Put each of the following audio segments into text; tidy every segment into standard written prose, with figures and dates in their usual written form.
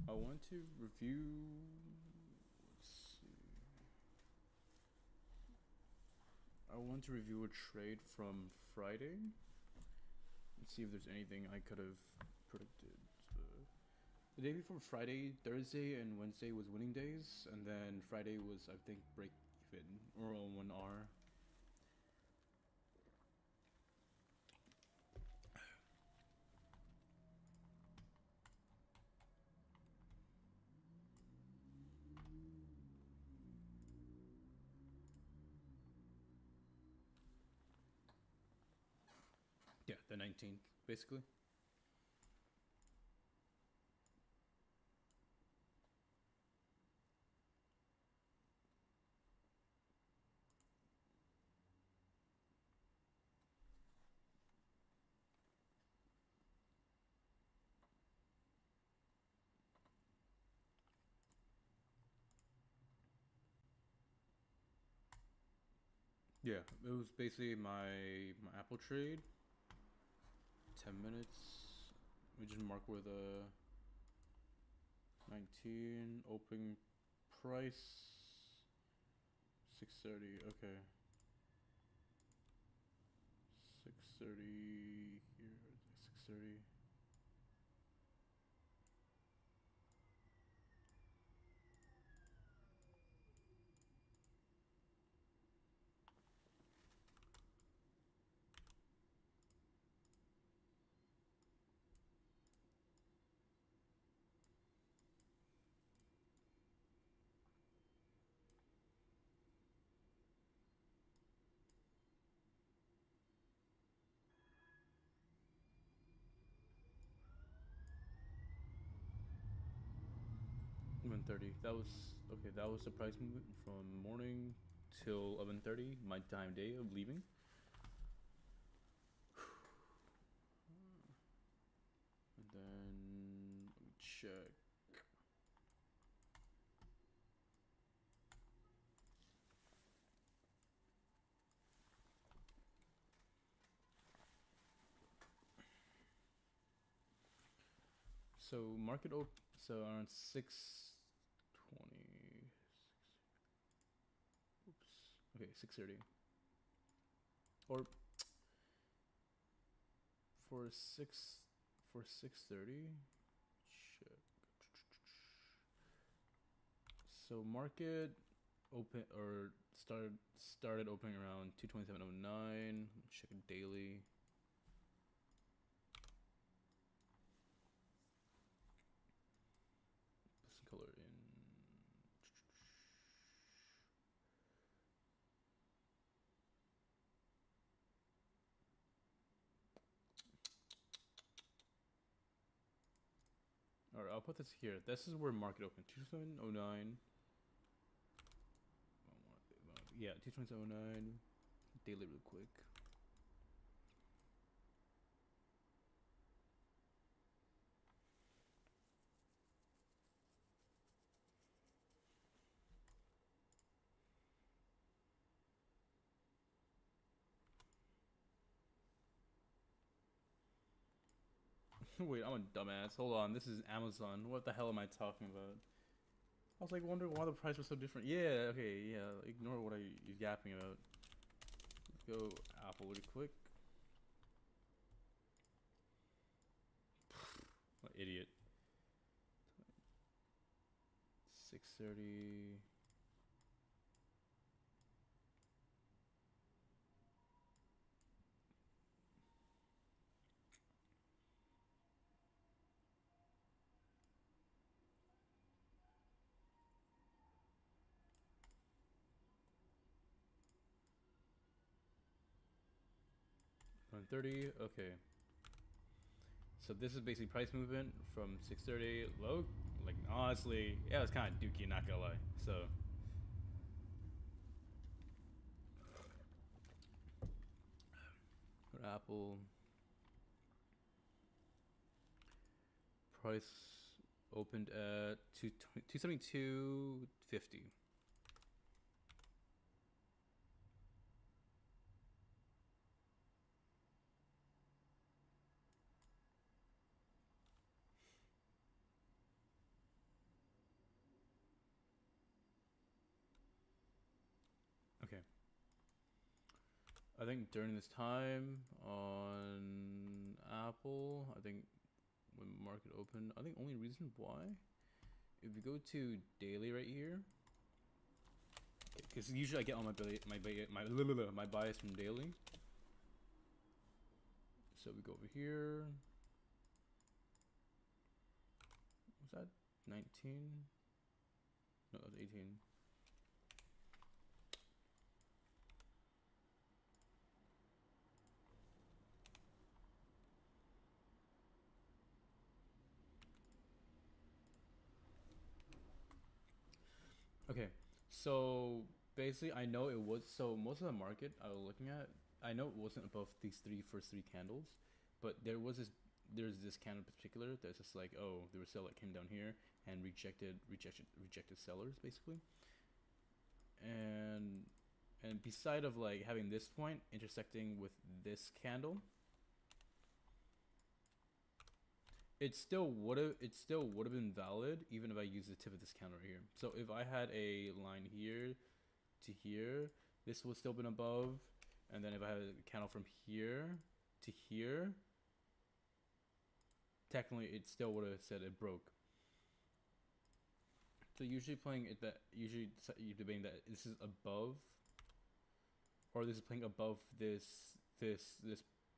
I want to review. Let's see. I want to review a trade from Friday and see if there's anything I could have predicted. The day before Friday, Thursday and Wednesday was winning days, and then Friday was, I think, break even or 1R. Yeah, the 19th, basically. Yeah, it was basically my Apple trade. 10 minutes. We just mark where the 19 open price 630. Okay, 630 here. 630. $11:30. That was okay. That was the price movement from morning till 11:30. My time day of leaving. And then let me check. So market op. So around 6:20. Oops. Okay, 6:30. Or for 6:30. Check. So market open or started opening around 227.09. Check it daily. Put some color in. All right, I'll put this here. This is where market opened. 2709. Yeah, 22709. Daily real quick. Wait, I'm a dumbass. Hold on, this is Amazon. What the hell am I talking about? I was like wondering why the price was so different. Yeah, okay, yeah. Ignore what I was yapping about. Let's go Apple really quick. What idiot. 6:30. $130. Okay. So this is basically price movement from 6:30 low. Like honestly, yeah, it's kind of dookie, not gonna lie. So Apple price opened at 272.50. I think during this time on Apple, I think when market opened, I think only reason why, if you go to daily right here, because usually I get all my bias from daily. So we go over here. Was that 19? No, that was 18. Okay, so basically I know it was, so most of the market I was looking at, I know it wasn't above these first three candles, but there's this candle in particular that's just like, oh, there was a seller that came down here and rejected sellers basically. And beside of like having this point intersecting with this candle, it still would have been valid even if I used the tip of this candle right here. So if I had a line here to here, this would still been above, and then if I had a candle from here to here, technically it still would have said it broke. So usually playing it that you're debating that this is above, or this is playing above this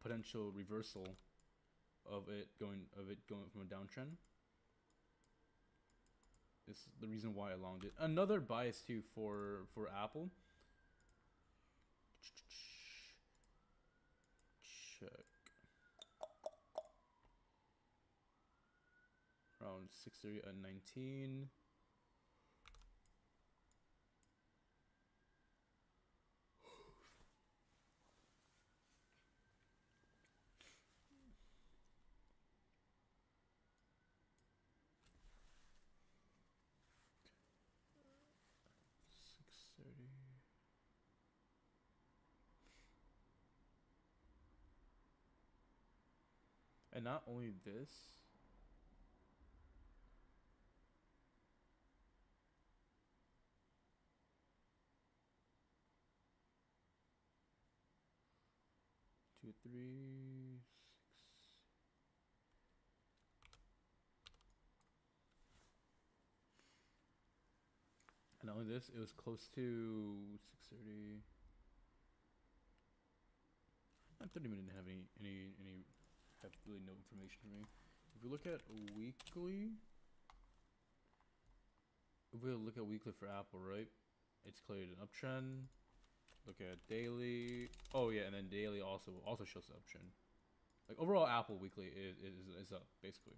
potential reversal of it going from a downtrend. This is the reason why I longed it. Another bias too for Apple. Check. Around 6:30 at 19. And not only this, two, three, six. And not only this, it was close to 6:30. Not 30 minutes didn't have any have really no information for me. If we look at weekly, if we look at weekly for Apple, right? It's cleared an uptrend. Look at daily. Oh yeah, and then daily also shows the uptrend. Like overall, Apple weekly is up basically,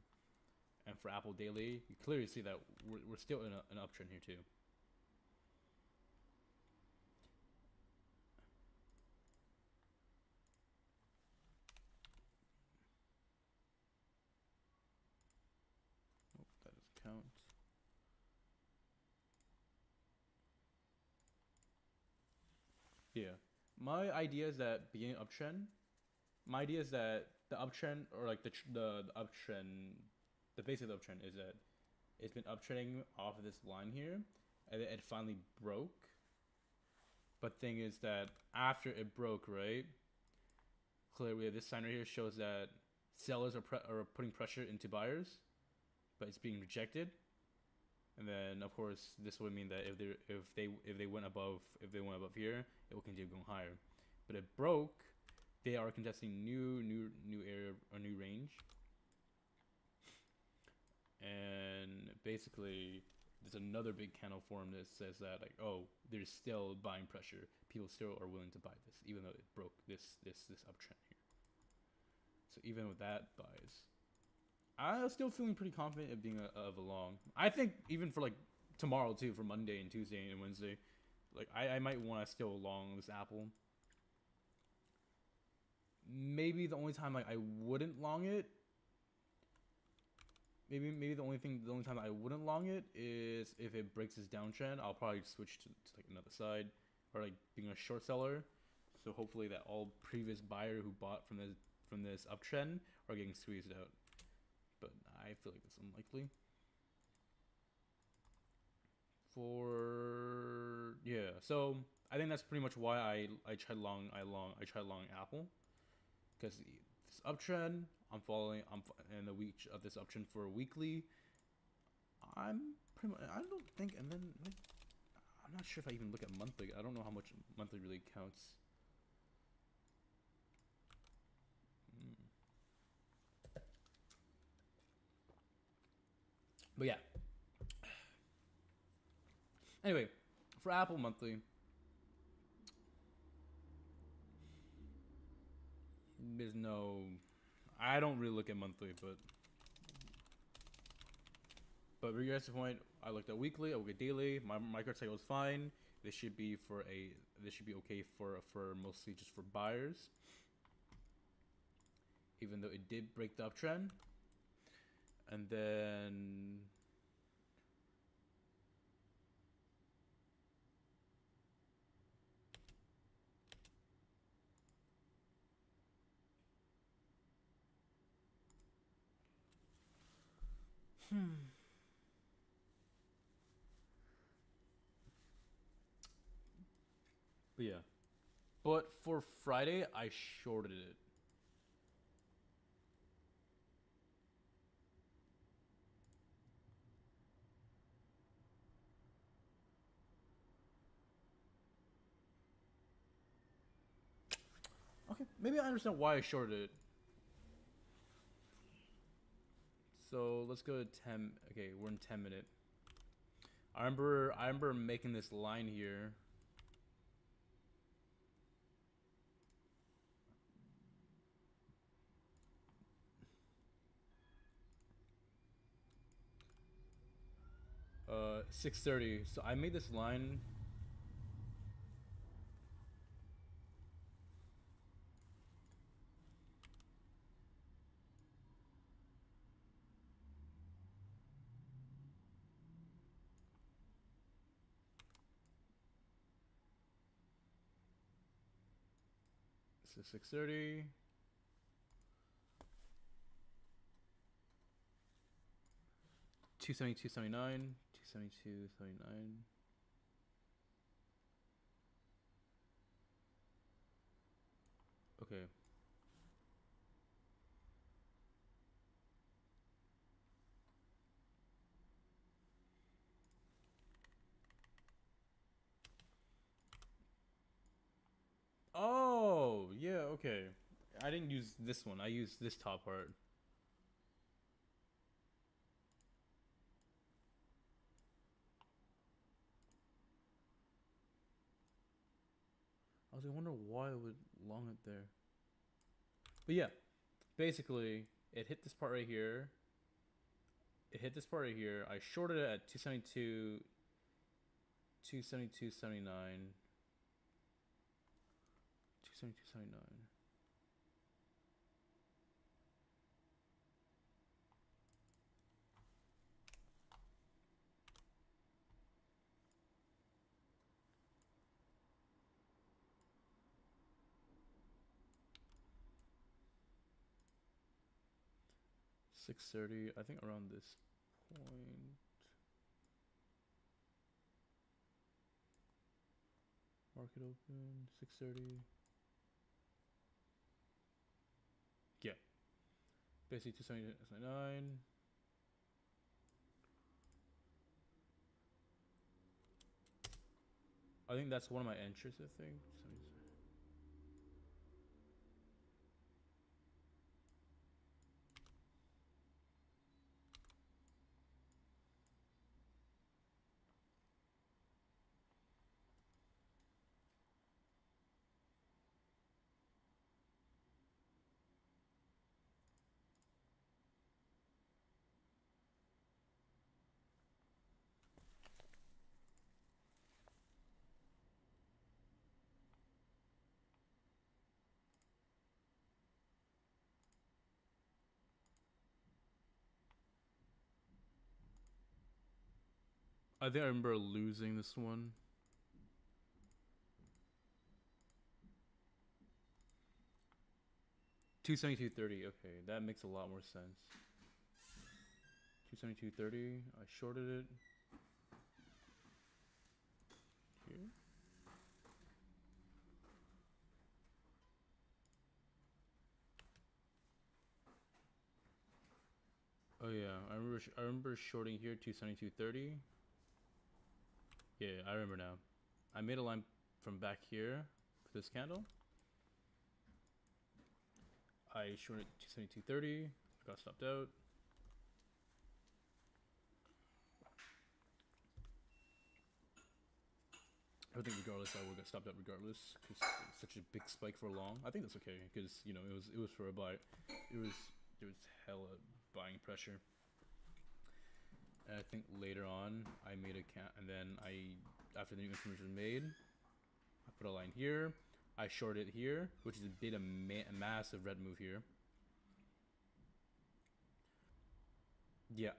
and for Apple daily, you clearly see that we're still in an uptrend here too. Oh, that doesn't count. Yeah, my idea is that beginning uptrend. My idea is that the uptrend, or like the uptrend, the basic uptrend is that it's been uptrending off of this line here, and it finally broke. But thing is that after it broke, right? Clearly, this sign right here shows that sellers are putting pressure into buyers, but it's being rejected. And then, of course, this would mean that if they went above here, it will continue going higher. But it broke. They are contesting new area or new range, and basically there's another big candle form that says that like, oh, there's still buying pressure. People still are willing to buy this, even though it broke this uptrend here. So even with that bias, I'm still feeling pretty confident of being of a long. I think even for like tomorrow too, for Monday and Tuesday and Wednesday, like I might want to still long this Apple. Maybe the only time like I wouldn't long it. Maybe the only time I wouldn't long it is if it breaks this downtrend. I'll probably switch to like another side, or like being a short seller. So hopefully that all previous buyer who bought from this uptrend are getting squeezed out. But I feel like that's unlikely. Yeah, so I think that's pretty much why I tried long Apple, because this uptrend I'm following. In the week of this uptrend for a weekly. I'm pretty much. I don't think, and then like, I'm not sure if I even look at monthly. I don't know how much monthly really counts. But yeah. Anyway, for Apple monthly, there's no. I don't really look at monthly, but regardless of the point, I looked at weekly. I looked at daily. My microsite was fine. This should be okay for mostly just for buyers. Even though it did break the uptrend, and then but yeah. But for Friday, I shorted it. Okay, maybe I understand why I shorted it. So let's go to 10. Okay, we're in 10-minute. I remember making this line here. Uh, 6:30. So I made this line. So 6:30. 272.79. 272.79. Okay. Oh, yeah, okay. I didn't use this one. I used this top part. I was gonna wonder why it would long it there. But yeah, basically, it hit this part right here. It hit this part right here. I shorted it at 272, 272.79, 272.79. 6:30. I think around this point. Market open 6:30. Yeah, basically 279. I think that's one of my entries. I think. I think I remember losing this one. $272.30. Okay, that makes a lot more sense. 272.30. I shorted it. Here. Oh yeah, I remember shorting here 272.30. Yeah, I remember now. I made a line from back here for this candle. I shorted 272.30. I got stopped out. I think regardless, I will get stopped out regardless because it's such a big spike for long. I think that's okay because you know it was for a buy. There was hella buying pressure. And I think later on I made a and then after the new information was made, I put a line here. I shorted here, which is a bit of a massive red move here. Yeah,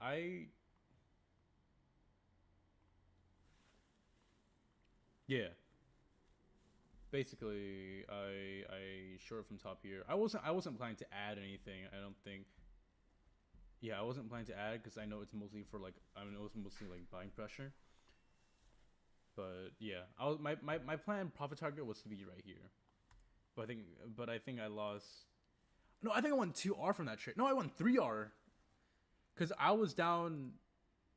yeah. Basically, I short from top here. I wasn't planning to add anything. I don't think. Yeah, I wasn't planning to add because I know it's mostly for like I know it's mostly like buying pressure. But yeah, my plan profit target was to be right here. But I think I lost. No, I think I won 2R from that trade. No, I won 3R because I was down.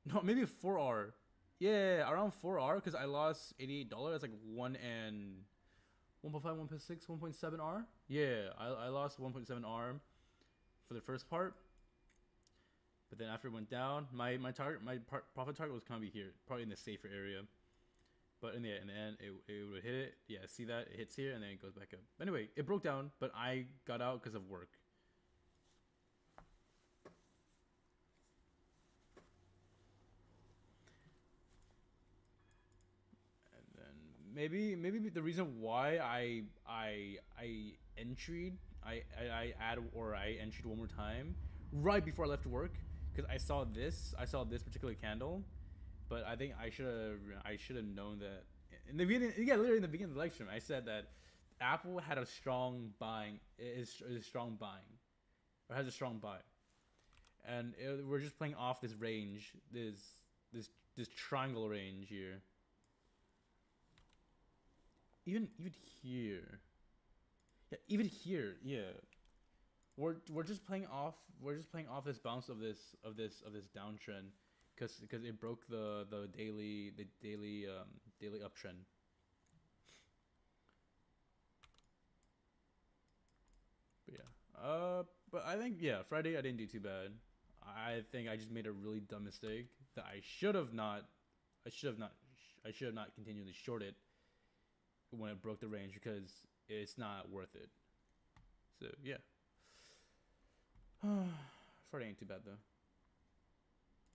No, maybe 4R. Yeah, around 4R because I lost $88. Like 1.5, 1.6, 1.7R. Yeah, I lost 1.7R for the first part. But then after it went down, my profit target was kind of here, probably in the safer area. But in the end, it would hit it. Yeah, see that? It hits here and then it goes back up. Anyway, it broke down, but I got out because of work. And then maybe the reason why I entried I add or I entried one more time right before I left work because I saw this particular candle, but I think I should have known that in the beginning. Yeah, literally in the beginning of the live stream, I said that Apple had a strong buying is strong buying or has a strong buy, and we're just playing off this range, this this triangle range here. Even here, yeah, even here, yeah. We're just playing off this bounce of this downtrend because it broke the daily uptrend. But yeah, but I think yeah, Friday I didn't do too bad. I think I just made a really dumb mistake that I should have not. I should have not. I should have not continually shorted when it broke the range because it's not worth it. So yeah, Friday ain't too bad though.